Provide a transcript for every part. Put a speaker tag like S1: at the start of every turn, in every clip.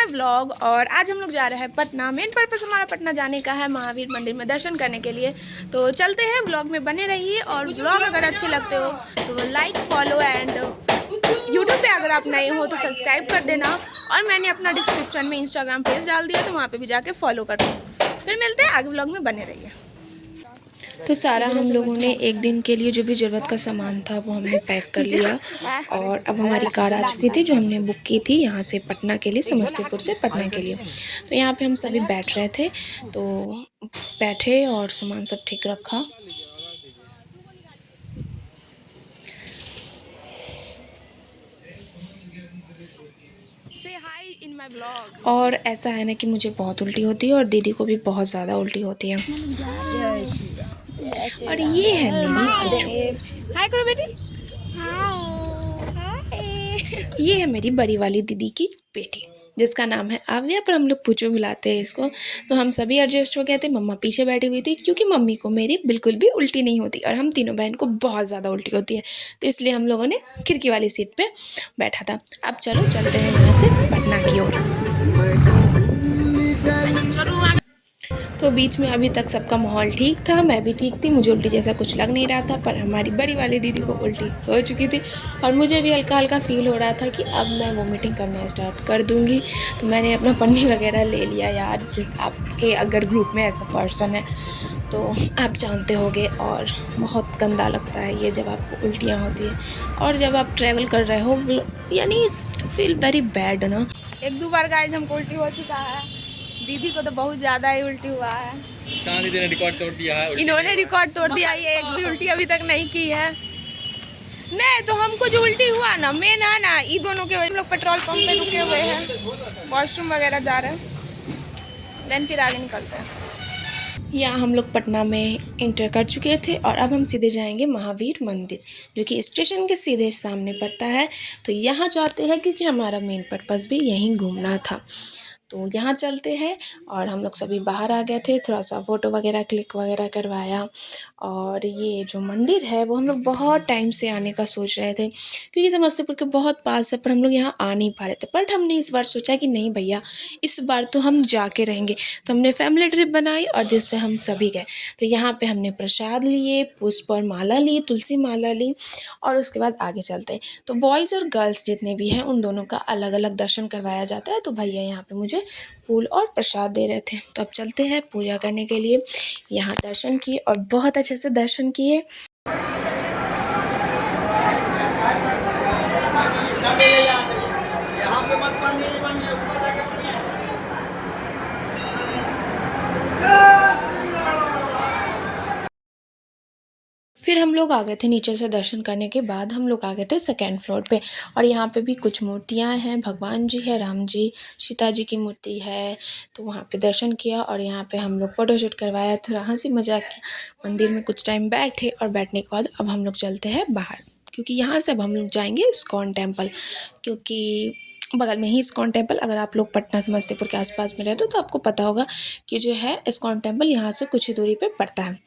S1: Vlog. और आज हम लोग जा रहे हैं पटना। मेन पर्पस हमारा पटना जाने का है, महावीर मंदिर में दर्शन करने के लिए। तो चलते हैं, व्लॉग में बने रहिए। और व्लॉग अगर अच्छे लगते हो तो लाइक, फॉलो एंड यूट्यूब पे अगर आप नए हो तो सब्सक्राइब कर देना। और मैंने अपना डिस्क्रिप्शन में इंस्टाग्राम पेज डाल दिया, तो वहाँ पे भी जाके फॉलो कर दो। फिर मिलते हैं आगे, व्लॉग में बने रहिए।
S2: तो सारा हम लोगों ने एक दिन के लिए जो भी ज़रूरत का सामान था वो हमने पैक कर लिया। और अब हमारी कार आ चुकी थी जो हमने बुक की थी यहाँ से पटना के लिए, समस्तीपुर से पटना के लिए। तो यहाँ पे हम सभी बैठ रहे थे, तो बैठे और सामान सब ठीक रखा। और ऐसा है ना कि मुझे बहुत उल्टी होती है और दीदी को भी बहुत ज़्यादा उल्टी होती है। और ये है मेरी
S1: हाय करो बेटी।
S2: ये है मेरी बड़ी वाली दीदी की बेटी जिसका नाम है आव्या, पर हम लोग पूछो बुलाते हैं इसको। तो हम सभी एडजस्ट हो गए थे। मम्मा पीछे बैठी हुई थी क्योंकि मम्मी को मेरी बिल्कुल भी उल्टी नहीं होती और हम तीनों बहन को बहुत ज़्यादा उल्टी होती है, तो इसलिए हम लोगों ने खिड़की वाली सीट पे बैठा था। अब चलो चलते हैं यहाँ से पटना की ओर। तो बीच में अभी तक सबका माहौल ठीक था, मैं भी ठीक थी, मुझे उल्टी जैसा कुछ लग नहीं रहा था। पर हमारी बड़ी वाली दीदी को उल्टी हो चुकी थी और मुझे भी हल्का हल्का फील हो रहा था कि अब मैं वोमिटिंग करना स्टार्ट कर दूंगी। तो मैंने अपना पन्नी वगैरह ले लिया। यार आपके अगर ग्रुप में ऐसा पर्सन है तो आप जानते होंगे, और बहुत गंदा लगता है ये जब आपको उल्टियाँ होती है और जब आप ट्रैवल कर रहे हो, यानी फील वेरी बैड ना।
S1: एक दो बार गाइस हमको उल्टी हो चुका है, दीदी को तो बहुत ज़्यादा ही उल्टी हुआ है।
S3: दीदी ने रिकॉर्ड तोड़ दिया है।
S1: इन्होंने रिकॉर्ड तोड़ दिया, ये एक भी उल्टी अभी तक नहीं की है। नहीं तो हमको जो उल्टी हुआ ना, मेन है ना, ये दोनों के वजह। हम लोग पेट्रोल पंप पे रुके हुए हैं, वॉशरूम वगैरह जा रहे हैं, देन फिर आगे निकलते हैं।
S2: यहाँ हम लोग पटना में इंटर कर चुके थे और अब हम सीधे जाएंगे महावीर मंदिर, जो कि स्टेशन के सीधे सामने पड़ता है। तो यहाँ जाते हैं क्योंकि हमारा मेन पर्पस भी यहीं घूमना था। तो यहाँ चलते हैं। और हम लोग सभी बाहर आ गए थे, थोड़ा सा फ़ोटो वगैरह क्लिक वगैरह करवाया। और ये जो मंदिर है वो हम लोग बहुत टाइम से आने का सोच रहे थे क्योंकि समस्तीपुर के बहुत पास है, पर हम लोग यहाँ आ नहीं पा रहे थे। बट हमने इस बार सोचा कि नहीं भैया, इस बार तो हम जाके रहेंगे। तो हमने फैमिली ट्रिप बनाई और जिस पे हम सभी गए। तो यहाँ पे हमने प्रसाद लिए, पुष्प और माला ली, तुलसी माला ली, और उसके बाद आगे चलते हैं। तो बॉयज़ और गर्ल्स जितने भी हैं उन दोनों का अलग अलग दर्शन करवाया जाता है। तो भैया यहाँ पे मुझे फूल और प्रसाद दे रहे थे। तो अब चलते हैं पूजा करने के लिए। यहाँ दर्शन किए और बहुत अच्छे से दर्शन किए। फिर हम लोग आ गए थे नीचे से। दर्शन करने के बाद हम लोग आ गए थे सेकेंड फ्लोर पे। और यहाँ पे भी कुछ मूर्तियाँ हैं, भगवान जी है, राम जी, सीता जी की मूर्ति है। तो वहाँ पे दर्शन किया और यहाँ पे हम लोग फ़ोटोशूट करवाया, थोड़ा हंसी मजाक किया, मंदिर में कुछ टाइम बैठे। और बैठने के बाद अब हम लोग चलते हैं बाहर, क्योंकि यहाँ से अब हम लोग जाएंगे इस्कॉन टेम्पल, क्योंकि बगल में ही इस्कॉन टेम्पल। अगर आप लोग पटना समस्तीपुर के आसपास में रहते हो तो आपको पता होगा कि जो है इस्कॉन टेम्पल यहाँ से कुछ ही दूरी पे पड़ता है।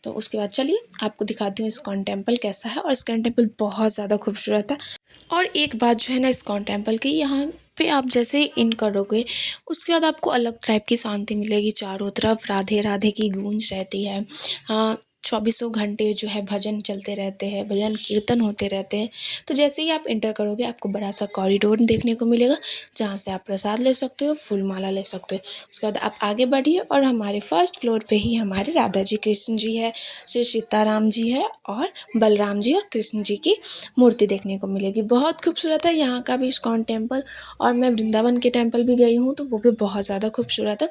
S2: तो उसके बाद चलिए आपको दिखाती हूँ इस्कॉन टेम्पल कैसा है। और इस्कॉन टेम्पल बहुत ज़्यादा खूबसूरत है। और एक बात जो है ना इस्कॉन टेम्पल की, यहाँ पे आप जैसे ही इन करोगे उसके बाद आपको अलग टाइप की शांति मिलेगी। चारों तरफ राधे राधे की गूंज रहती है। हाँ, 24 घंटे जो है भजन चलते रहते हैं, भजन कीर्तन होते रहते हैं। तो जैसे ही आप इंटर करोगे आपको बड़ा सा कॉरिडोर देखने को मिलेगा, जहाँ से आप प्रसाद ले सकते हो, फूल माला ले सकते हो। उसके बाद आप आगे बढ़िए और हमारे फर्स्ट फ्लोर पे ही हमारे राधा जी, कृष्ण जी है, श्री सीताराम जी है, और बलराम जी और कृष्ण जी की मूर्ति देखने को मिलेगी। बहुत खूबसूरत है यहाँ का भी इस्कॉन टेम्पल। और मैं वृंदावन के टेम्पल भी गई हूँ, तो वो भी बहुत ज़्यादा खूबसूरत है।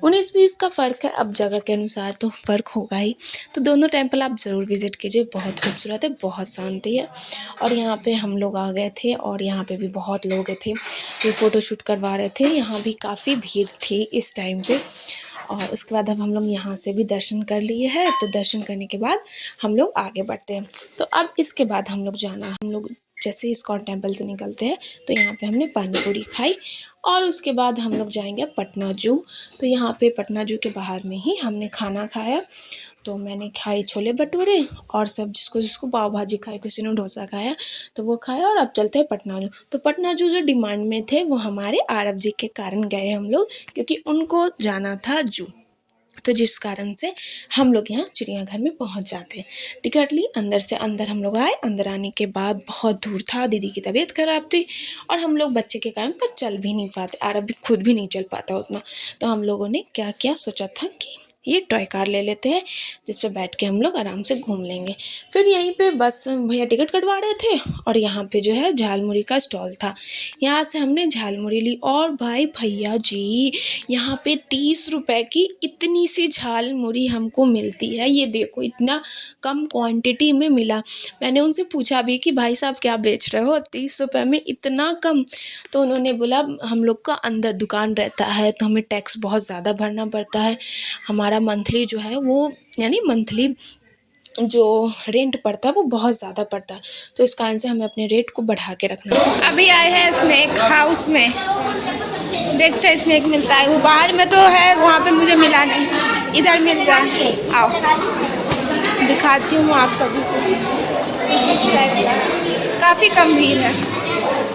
S2: 19-20 का फ़र्क है, अब जगह के अनुसार तो फ़र्क होगा ही। तो दोनों टेम्पल आप ज़रूर विज़िट कीजिए, बहुत खूबसूरत है, बहुत शांति है। और यहाँ पे हम लोग आ गए थे और यहाँ पे भी बहुत लोग थे जो फ़ोटोशूट करवा रहे थे। यहाँ भी काफ़ी भीड़ थी इस टाइम पे। और उसके बाद अब हम लोग यहाँ से भी दर्शन कर लिए हैं। तो दर्शन करने के बाद हम लोग आगे बढ़ते हैं। तो अब इसके बाद हम लोग जैसे इस्कॉन टेम्पल से निकलते हैं तो यहाँ पे हमने पानी पूरी खाई और उसके बाद हम लोग जाएंगे पटना जू। तो यहाँ पे पटना जू के बाहर में ही हमने खाना खाया। तो मैंने खाई छोले भटूरे और सब जिसको पाव भाजी खाई, किसी ने डोसा खाया, तो वो खाया। और अब चलते हैं पटना जू। तो पटना जू जो डिमांड में थे वो हमारे आरव जी के कारण गए हम लोग, क्योंकि उनको जाना था जू, तो जिस कारण से हम लोग यहाँ चिड़ियाघर में पहुँच जाते हैं। टिकट ली, अंदर से अंदर हम लोग आए। अंदर आने के बाद बहुत दूर था, दीदी की तबीयत खराब थी और हम लोग बच्चे के कारण तो चल भी नहीं पाते, आरव भी खुद भी नहीं चल पाता उतना। तो हम लोगों ने क्या किया, सोचा था कि ये टॉय कार ले लेते हैं जिस पे बैठ के हम लोग आराम से घूम लेंगे। फिर यहीं पे बस भैया टिकट कटवा रहे थे और यहाँ पे जो है झालमुड़ी का स्टॉल था, यहाँ से हमने झालमुड़ी ली। और भाई भैया जी, यहाँ पे 30 रुपए की इतनी सी झालमुड़ी हमको मिलती है। ये देखो, इतना कम क्वांटिटी में मिला। मैंने उनसे पूछा भी कि भाई साहब क्या बेच रहे हो 30 रुपए में इतना कम? तो उन्होंने बोला हम लोग का अंदर दुकान रहता है तो हमें टैक्स बहुत ज़्यादा भरना पड़ता है, हमारा मंथली जो है वो, यानी मंथली जो रेंट पड़ता है वो बहुत ज़्यादा पड़ता है, तो इस कारण से हमें अपने रेट को बढ़ा के रखना है।
S1: अभी आए हैं स्नैक हाउस में, देखते हैं स्नैक मिलता है। वो बाहर में तो है, वहाँ पे मुझे मिला नहीं, इधर मिल रहा है। आओ दिखाती हूँ आप सभी को, इस टाइप का काफ़ी कम भीड़ है।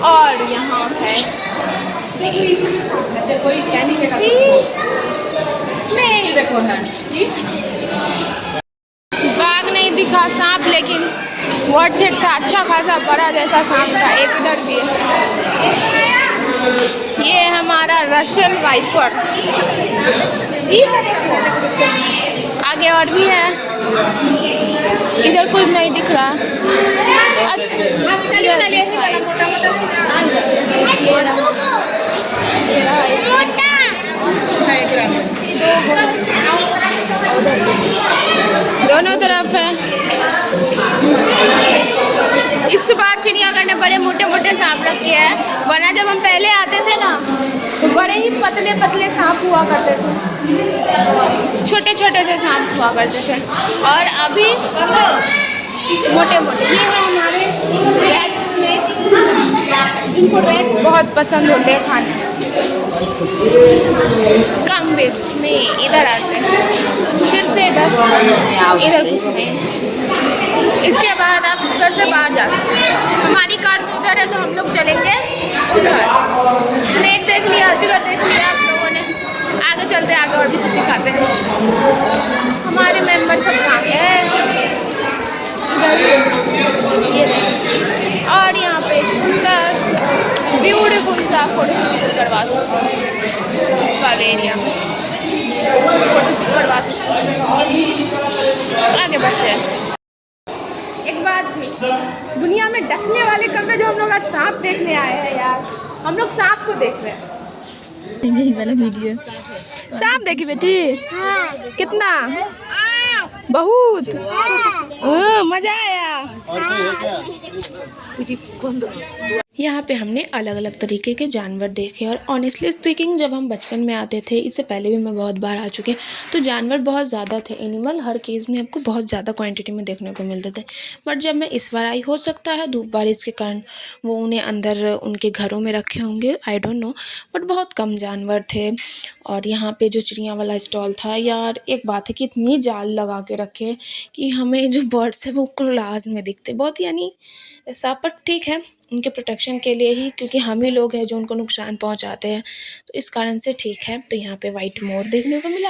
S1: और यहाँ है
S4: देखो है
S1: बाघ नहीं दिखा, सांप लेकिन वर्थ इट था, अच्छा खासा बड़ा जैसा सांप था। एक इधर भी है, ये हमारा रशियन वाइपर। आगे और भी है, इधर कुछ नहीं दिख रहा। अच्छा दोनों तरफ है। इस बार चिड़ियाघर ने बड़े मोटे मोटे सांप रखे हैं, वरना जब हम पहले आते थे ना तो बड़े ही पतले पतले सांप हुआ करते थे, छोटे छोटे से सांप हुआ करते थे। और अभी मोटे मोटे। ये है हमारे रैट्स में, जिनको रैट्स बहुत पसंद होते हैं खाने, कम बेस में इधर आते हैं। फिर से इधर कुछ नहीं। इसके बाद आप उधर से बाहर जा सकते हैं। हमारी कार तो उधर है, तो हम लोग चलेंगे उधर। स्नैक देख लिया, अजगर देख लिया आप लोगों ने, आगे चलते हैं, आगे और भी चीज़ दिखाते हैं। हमारे मेंबर सब कहाँ हैं? और यहाँ पे एक सुंदर ब्यूटीफुल सा फोटो शूट करवा सकते हैं, इस वाले एरिया में फोटो शूट करवा सकते हैं। आगे बढ़ते हैं। एक बात थी, दुनिया में डसने वाले कम है, जो हम लोग आज सांप देखने आए हैं यार। हम लोग सांप को देख रहे हैं। यही वाला वीडियो सांप देखी बेटी? कितना? बहुत मजा आया।
S2: यहाँ पे हमने अलग अलग तरीके के जानवर देखे और ऑनेस्टली स्पीकिंग जब हम बचपन में आते थे, इससे पहले भी मैं बहुत बार आ चुके, तो जानवर बहुत ज़्यादा थे। एनिमल हर केस में आपको बहुत ज़्यादा क्वांटिटी में देखने को मिलते थे। बट जब मैं इस बार आई, हो सकता है धूप बारिश के कारण वो उन्हें अंदर उनके घरों में रखे होंगे, आई डोंट नो, बट बहुत कम जानवर थे। और यहाँ पे जो चिड़िया वाला स्टॉल था यार, एक बात है कि इतनी जाल लगा के रखे कि हमें जो बर्ड्स है वो क्लास में दिखते, बहुत यानी ऐसा, पर ठीक है उनके प्रोटेक्शन के लिए ही, क्योंकि हम ही लोग हैं जो उनको नुकसान पहुंचाते हैं, तो इस कारण से ठीक है। तो यहाँ पे वाइट मोर देखने को मिला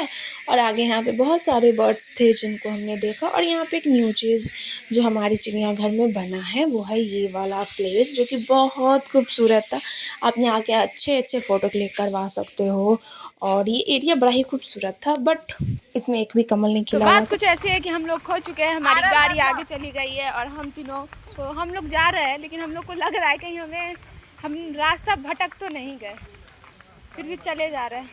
S2: और आगे यहाँ पे बहुत सारे बर्ड्स थे जिनको हमने देखा। और यहाँ पे एक न्यू चीज़ जो हमारे चिड़ियाघर में बना है वो है ये वाला प्लेस, जो कि बहुत खूबसूरत था। आप यहाँ के अच्छे अच्छे फ़ोटो क्लिक करवा सकते हो और ये एरिया बड़ा ही खूबसूरत था, बट इसमें एक भी कमल नहीं खिला।
S1: तो बात कुछ ऐसी है कि हम लोग खो चुके हैं, हमारी गाड़ी आगे चली गई है और हम तीनों, तो हम लोग जा रहे हैं, लेकिन हम लोग को लग रहा है कहीं हम रास्ता भटक तो नहीं गए, फिर भी चले जा रहे हैं।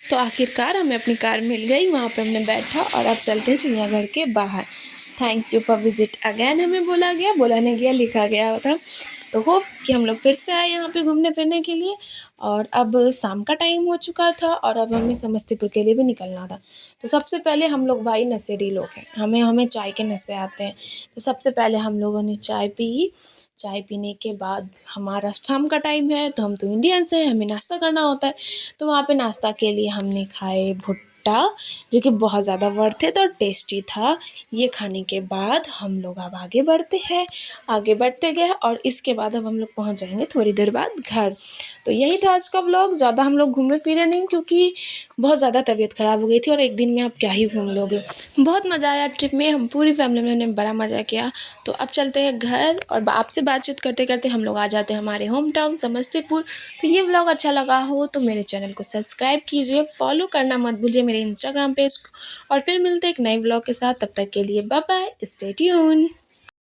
S2: तो आखिरकार हमें अपनी कार मिल गई, वहाँ पे हमने बैठा और अब चलते हैं चिड़ियाघर के बाहर। Thank you for visit again हमें बोला नहीं गया, लिखा गया था। तो होप कि हम लोग फिर से आए यहाँ पे घूमने फिरने के लिए। और अब शाम का टाइम हो चुका था और अब हमें समस्तीपुर के लिए भी निकलना था। तो सबसे पहले हम लोग भाई नशेड़ी लोग हैं, हमें चाय के नशे आते हैं। तो सबसे पहले हम लोगों ने चाय पी। चाय पीने के बाद हमारा शाम का टाइम है, तो हम तो इंडियंस हैं, हमें नाश्ता करना होता है। तो वहाँ पे नाश्ता के लिए हमने खाए भुट्टा, जो कि बहुत ज़्यादा वर्थ इट और टेस्टी था। ये खाने के बाद हम लोग अब आगे बढ़ते हैं, आगे बढ़ते गए और इसके बाद अब हम लोग पहुँच जाएंगे थोड़ी देर बाद घर। तो यही था आज का व्लॉग। ज़्यादा हम लोग घूमे फिरे नहीं, क्योंकि बहुत ज़्यादा तबीयत ख़राब हो गई थी और एक दिन में आप क्या ही घूम लोगे। बहुत मज़ा आया ट्रिप में, हम पूरी फैमिली ने बड़ा मज़ा किया। तो अब चलते हैं घर और आपसे बातचीत करते करते हम लोग आ जाते हैं हमारे होम टाउन समस्तीपुर। तो ये व्लॉग अच्छा लगा हो तो मेरे चैनल को सब्सक्राइब कीजिए, फॉलो करना मत भूलिए मेरे इंस्टाग्राम पेज को। और फिर मिलते एक नए व्लॉग के साथ, तब तक के लिए बाय बाय, स्टे ट्यून।